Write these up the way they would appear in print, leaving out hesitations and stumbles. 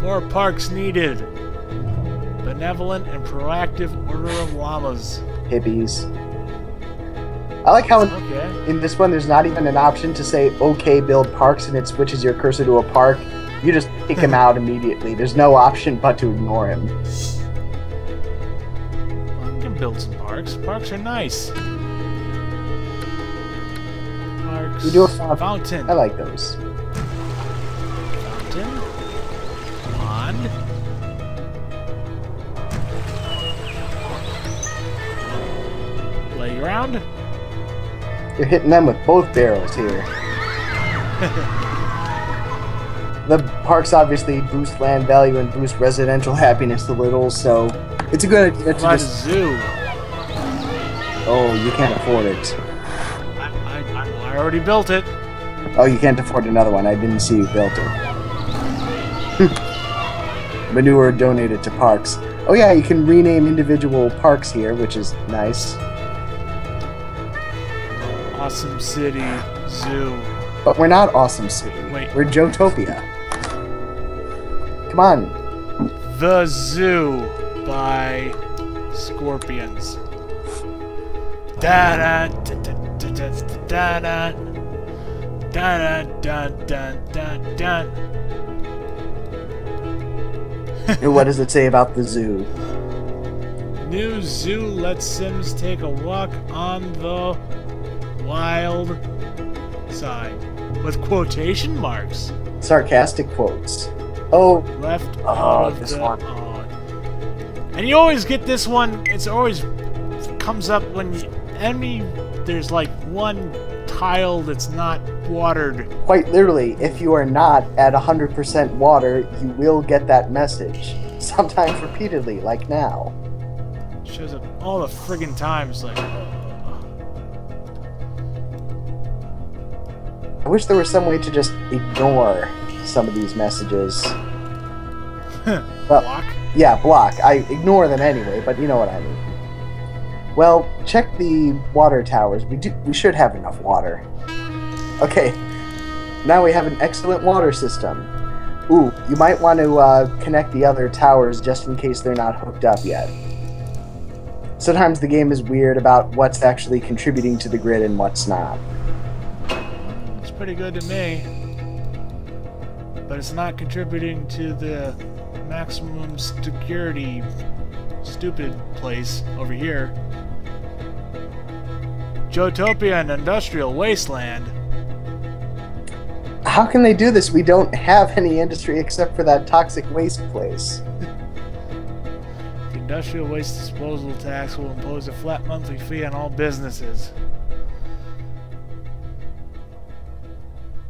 More parks needed. Benevolent and proactive order of llamas. Hippies. I like how in this one there's not even an option to say, okay, build parks, and it switches your cursor to a park. You just kick him out immediately. There's no option but to ignore him. Well, you can build some parks. Parks are nice. Parks. We do a fountain. I like those. Fountain. Pond. Playground. You're hitting them with both barrels here. The parks obviously boost land value and boost residential happiness a little, so it's a good idea to just... zoo. Oh, you can't afford it. I already built it. Oh, you can't afford another one. I didn't see you built it. Manure donated to parks. Oh yeah, you can rename individual parks here, which is nice. Awesome City Zoo. But we're not Awesome City. Wait. We're Joetopia. Come on. The Zoo by Scorpions. Da da da da da da da da da da da da. And what does it say about the zoo? New zoo lets Sims take a walk on the wild side with quotation marks. Sarcastic quotes. Oh, Left out of this the, one. And you always get this one. It's always comes up when there's like one tile that's not watered. Quite literally, if you are not at 100% water, you will get that message. Sometimes repeatedly, like now. Shows up all the friggin' times, like. I wish there was some way to just ignore some of these messages. Well, Block? Yeah, block. I ignore them anyway, but you know what I mean. Well, check the water towers. We should have enough water. Okay, now we have an excellent water system. Ooh, you might want to connect the other towers just in case they're not hooked up yet. Sometimes the game is weird about what's actually contributing to the grid and what's not. It's pretty good to me. But it's not contributing to the maximum security stupid place over here. Joetopia and Industrial Wasteland. How can they do this? We don't have any industry except for that toxic waste place. The Industrial Waste Disposal Tax will impose a flat monthly fee on all businesses.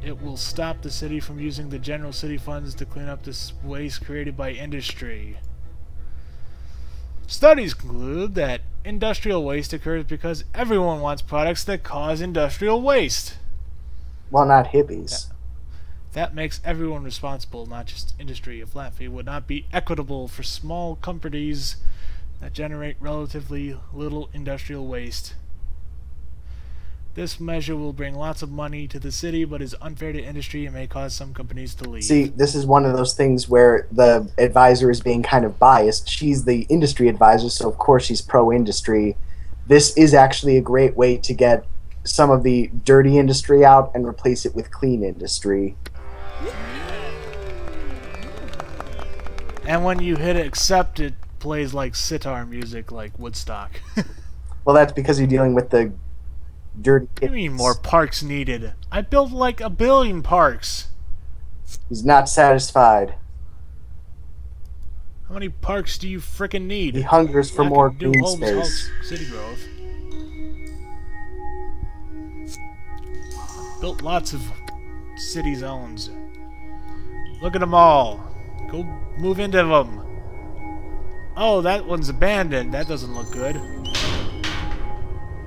It will stop the city from using the general city funds to clean up this waste created by industry. Studies conclude that industrial waste occurs because everyone wants products that cause industrial waste. Well, not hippies. That makes everyone responsible, not just industry. A flat fee would not be equitable for small companies that generate relatively little industrial waste. This measure will bring lots of money to the city, but is unfair to industry and may cause some companies to leave. See, this is one of those things where the advisor is being kind of biased. She's the industry advisor, so of course she's pro-industry. This is actually a great way to get some of the dirty industry out and replace it with clean industry. And when you hit accept, it plays like sitar music, like Woodstock. Well, that's because you're dealing with the dirty... What do you mean more parks needed? I built like 1 billion parks. He's not satisfied. How many parks do you frickin' need? He hungers for more green space. City growth. Built lots of city zones. Look at them all. Go move into them. Oh, that one's abandoned. That doesn't look good.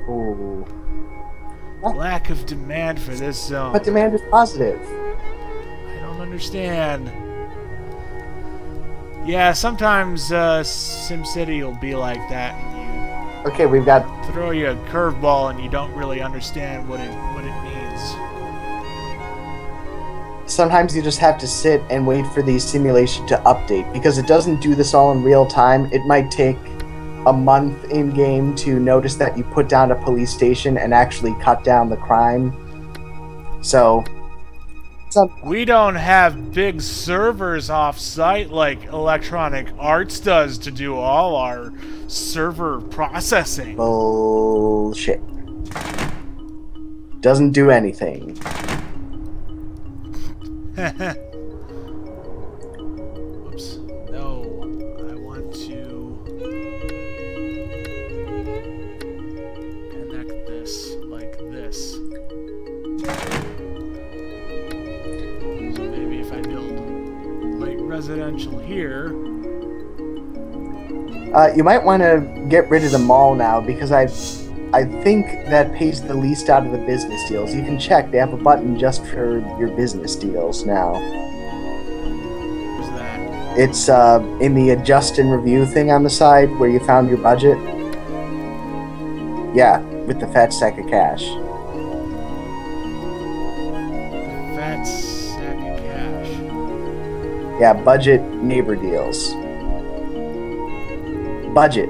Ooh. Lack of demand for this zone. But demand is positive. I don't understand. Yeah, sometimes SimCity will be like that, and Okay, we've got... throw you a curveball, and you don't really understand what it means. sometimes you just have to sit and wait for the simulation to update, because it doesn't do this all in real time. It might take a month in-game to notice that you put down a police station and actually cut down the crime. So... we don't have big servers off-site like Electronic Arts does to do all our server processing. Bullshit. Doesn't do anything. Oops. No. I want to connect this like this. So maybe if I build light residential here. You might want to get rid of the mall now, because I think that pays the least out of the business deals. You can check. They have a button just for your business deals now. Where's that? It's in the adjust and review thing on the side where you found your budget. Yeah, with the fat sack of cash. Fat sack of cash. Yeah, budget neighbor deals. Budget.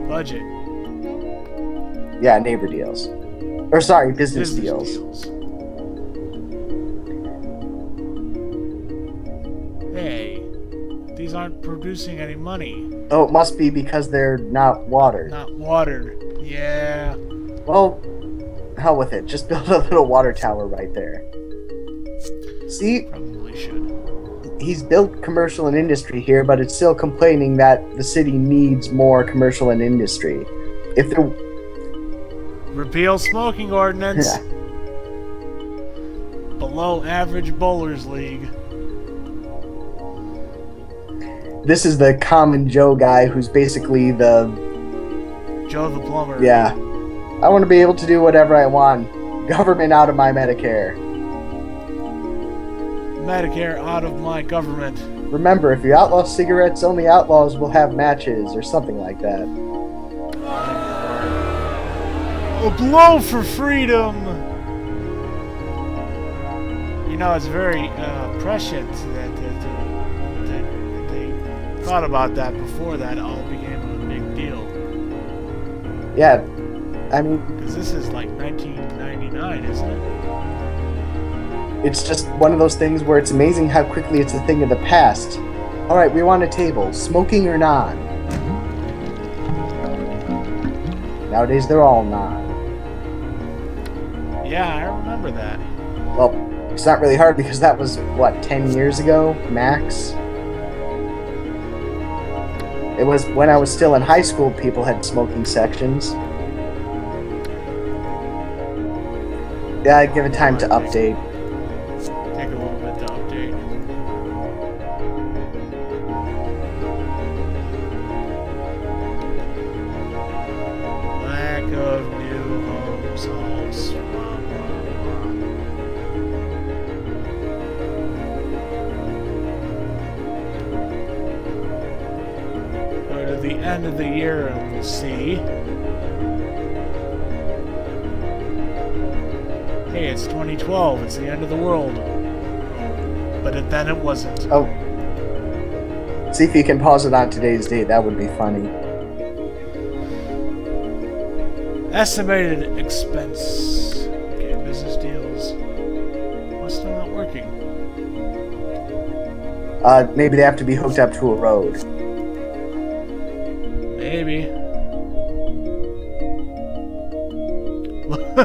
Budget. Yeah, neighbor deals. Or sorry, business deals. Hey, these aren't producing any money. Oh, it must be because they're not watered. Not watered. Yeah. Well, hell with it. Just build a little water tower right there. See? Probably should. He's built commercial and industry here, but it's still complaining that the city needs more commercial and industry. If there... Repeal smoking ordinance. Yeah. Below average bowlers league. This is the common Joe guy who's basically the... Joe the plumber. Yeah. I want to be able to do whatever I want. Government out of my Medicare. Medicare out of my government. Remember, if you outlaw cigarettes, only outlaws will have matches, or something like that. A blow for freedom! You know, it's very prescient that they thought about that before that all became a big deal. Yeah, I mean... Because this is like 1999, isn't it? It's just one of those things where it's amazing how quickly it's a thing of the past. Alright, we want a table. Smoking or non? Nowadays, they're all non. Yeah, I remember that. Well, it's not really hard because that was, what, 10 years ago? Max? It was when I was still in high school, people had smoking sections. Yeah, I'd give it time to update. Take a little bit to update. Lack of new homes, halls, blah, blah, blah. Go to the end of the year and we'll see. Hey, it's 2012, it's the end of the world. But then it wasn't. Oh. See if you can pause it on today's date, that would be funny. Estimated expense. Okay, business deals. What's still not working? Maybe they have to be hooked up to a road. Maybe.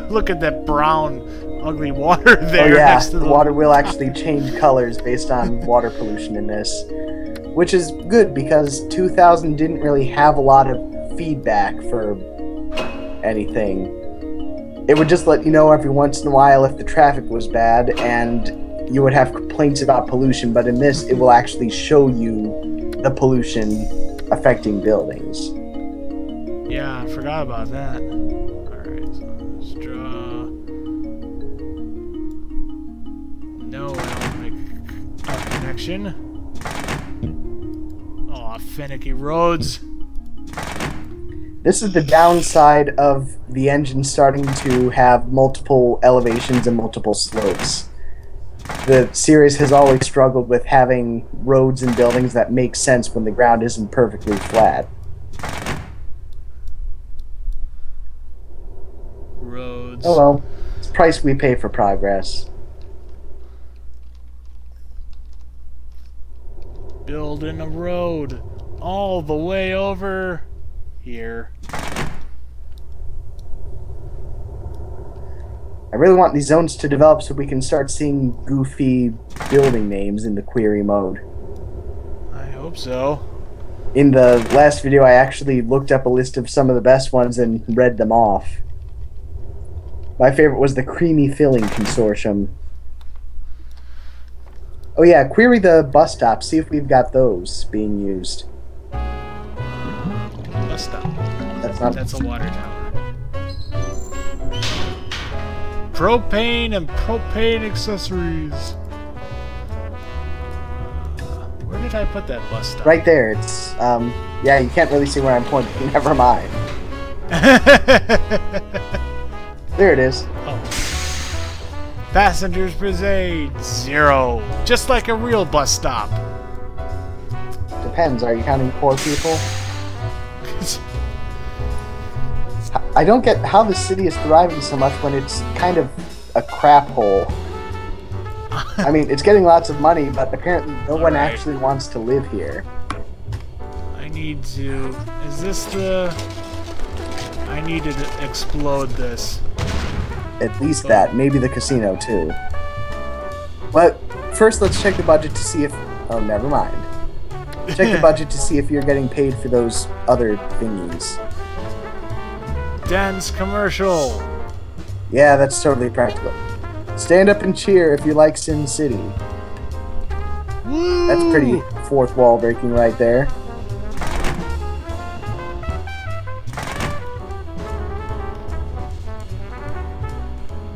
Look at that brown, ugly water there. Oh yeah, next to the water will actually change colors based on water pollution in this. Which is good, because 2000 didn't really have a lot of feedback for anything. It would just let you know every once in a while if the traffic was bad, and you would have complaints about pollution, but in this, it will actually show you the pollution affecting buildings. Yeah, I forgot about that. Alright, so let's draw... No, I don't make a connection. Aw, finicky roads. This is the downside of the engine starting to have multiple elevations and multiple slopes. the series has always struggled with having roads and buildings that make sense when the ground isn't perfectly flat. Roads. Oh well, it's the price we pay for progress. Building a road all the way over here. I really want these zones to develop so we can start seeing goofy building names in the query mode. I hope so. In the last video, I actually looked up a list of some of the best ones and read them off. My favorite was the Creamy Filling Consortium. Oh yeah, query the bus stops, see if we've got those being used. Bus stop. That's a water tower. Propane and propane accessories. Where did I put that bus stop? Right there. It's yeah, you can't really see where I'm pointing. Never mind. There it is. Oh. Passengers presade 0. Just like a real bus stop. Depends. Are you counting poor people? I don't get how the city is thriving so much when it's kind of a crap hole. I mean, it's getting lots of money, but apparently no one actually wants to live here. I need to... Is this the... I need to explode this. At least that. Maybe the casino, too. But first, let's check the budget to see if... Oh, never mind. Check the budget to see if you're getting paid for those other thingies. Dense commercial. Yeah, that's totally practical. Stand up and cheer if you like SimCity. Woo! That's pretty fourth wall breaking right there.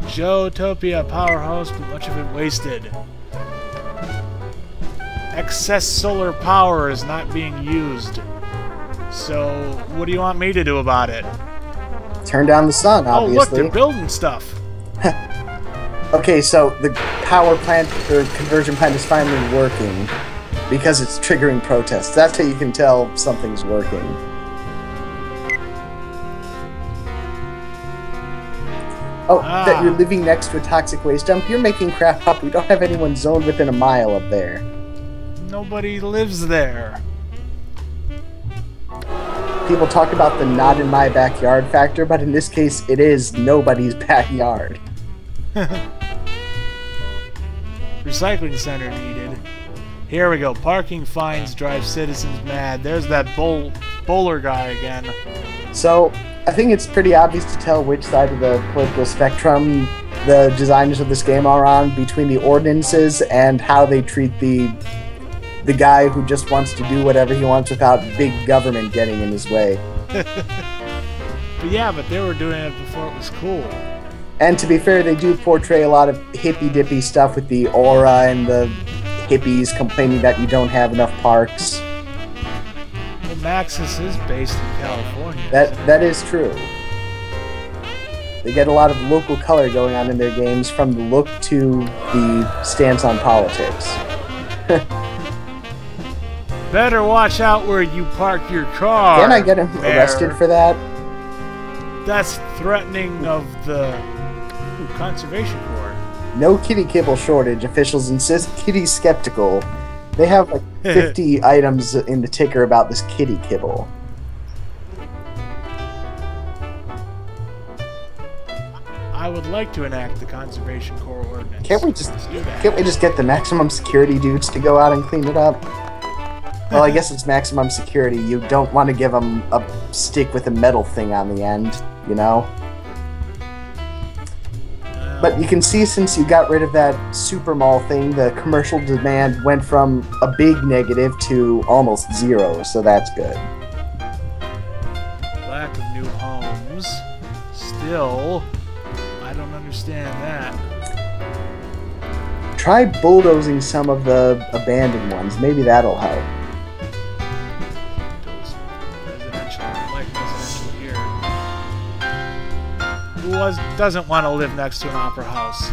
Joetopia powerhouse, but much of it wasted. Excess solar power is not being used. So, what do you want me to do about it? Turn down the sun, obviously. Oh, look, they're building stuff. Okay, so the power plant, or conversion plant, is finally working because it's triggering protests. That's how you can tell something's working. Oh, that you're living next to a toxic waste dump? You're making crap up. We don't have anyone zoned within a mile of there. Nobody lives there. People talk about the not in my backyard factor, but in this case, it is nobody's backyard. Recycling center needed. Here we go. Parking fines drive citizens mad. There's that bowler guy again. So, I think it's pretty obvious to tell which side of the political spectrum the designers of this game are on, between the ordinances and how they treat the guy who just wants to do whatever he wants without big government getting in his way. But yeah, but they were doing it before it was cool. And to be fair, they do portray a lot of hippy-dippy stuff with the aura and the hippies complaining that you don't have enough parks. Well, Maxis is based in California. That is true. They get a lot of local color going on in their games, from the look to the stance on politics. Better watch out where you park your car. Can I get him arrested for that? That's threatening of the Conservation Corps. No kitty kibble shortage. Officials insist. Kitty's skeptical. They have like 50 items in the ticker about this kitty kibble. I would like to enact the Conservation Corps ordinance. Can't we just get the maximum security dudes to go out and clean it up? Well, I guess it's maximum security. You don't want to give them a stick with a metal thing on the end, you know? But you can see, since you got rid of that super mall thing, the commercial demand went from a big negative to almost 0, so that's good. Lack of new homes. Still, I don't understand that. Try bulldozing some of the abandoned ones. Maybe that'll help. Who doesn't want to live next to an opera house?